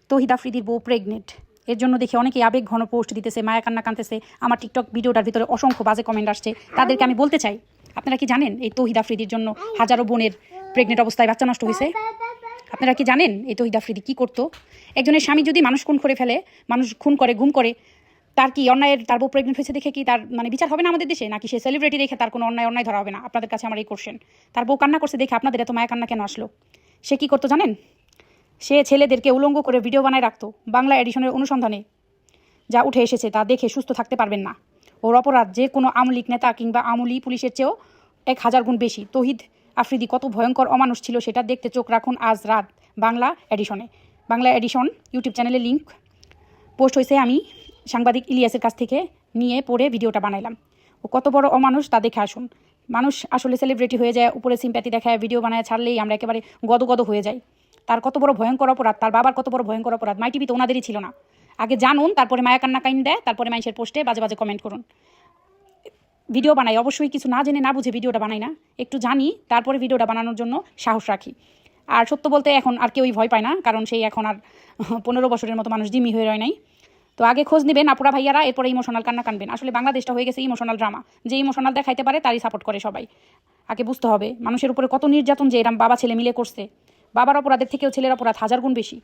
তৌহিদ আফ্রিদির বউ প্রেগনেন্ট, এর জন্য দেখে অনেকে আবেগ ঘন পোস্ট দিতেছে, মায়া কান্না কাঁদতেছে। আমার টিকটক ভিডিওটার ভিতরে অসংখ্য বাজে কমেন্ট আসছে। তাদেরকে আমি বলতে চাই, আপনারা কি জানেন এই তৌহিদ আফ্রিদির জন্য হাজারো বোনের প্রেগনেন্ট অবস্থায় বাচ্চা নষ্ট হয়েছে? আপনারা কি জানেন এই তৌহিদ আফ্রিদি কী করতো? একজনের স্বামী যদি মানুষ খুন করে ফেলে, মানুষ খুন করে গুম করে, তার কি অন্যায়ের, তার বউ প্রেগনেন্ট হয়েছে দেখে কি তার মানে বিচার হবে না আমাদের দেশে? নাকি সে সেলিব্রিটি দেখে তার কোনো অন্যায় ধরা হবে না? আপনাদের কাছে আমার এই কোশ্চেন। তার বউ কান্না করছে দেখে আপনাদের এত মায়া কান্না কেন আসলো? সে কি করতো জানেন? সে ছেলেদেরকে উলঙ্গ করে ভিডিও বানায় রাখতো। বাংলা এডিশনের অনুসন্ধানে যা উঠে এসেছে তা দেখে সুস্থ থাকতে পারবেন না। ওর অপরাধ যে কোনো আমলিক নেতা কিংবা আমলি পুলিশের চেয়েও 1000 গুণ বেশি। তৌহিদ আফ্রিদি কত ভয়ঙ্কর অমানুষ ছিল সেটা দেখতে চোখ রাখুন আজ রাত বাংলা এডিশনে। বাংলা এডিশন ইউটিউব চ্যানেলে লিঙ্ক পোস্ট হয়েছে, আমি সাংবাদিক ইলিয়াসের কাছ থেকে নিয়ে পড়ে ভিডিওটা বানাইলাম। ও কত বড় অমানুষ তা দেখে আসুন। মানুষ আসলে সেলিব্রিটি হয়ে যায়, উপরে সিম্প্যাথি দেখায়, ভিডিও বানায় ছাড়লেই আমরা একেবারে গদগদ হয়ে যাই। তার কত বড় ভয়ঙ্কর অপরাধ, তার বাবার কত বড় ভয়ঙ্কর অপরাধ। মাই টিভি তো ওনাদেরই ছিল না। আগে জানুন, তারপরে মায়া কান্না কাইন দেয়, তারপরে মানুষের পোস্টে বাজে বাজে কমেন্ট করুন। ভিডিও বানাই অবশ্যই কিছু না জেনে না বুঝে ভিডিওটা বানাই না, একটু জানি তারপরে ভিডিওটা বানানোর জন্য সাহস রাখি। আর সত্য বলতে এখন আর কেউই ভয় পায় না, কারণ সেই এখন আর 15 বছরের মতো মানুষ জিম্মি হয়ে রয় নাই। তো আগে খোঁজ নেবেন আপুরা ভাইয়ারা, এরপরে ইমোশনাল কান্না কানবেন। আসলে বাংলাদেশটা হয়ে গেছে ইমোশনাল ড্রামা। যে ইমোশনাল দেখাইতে পারে তারই সাপোর্ট করে সবাই। আগে বুঝতে হবে মানুষের উপরে কত নির্যাতন যে এরম বাবা ছেলে মিলে করছে। বাবার অপরাধের থেকেও ছেলের অপরাধ 1000 গুণ বেশি।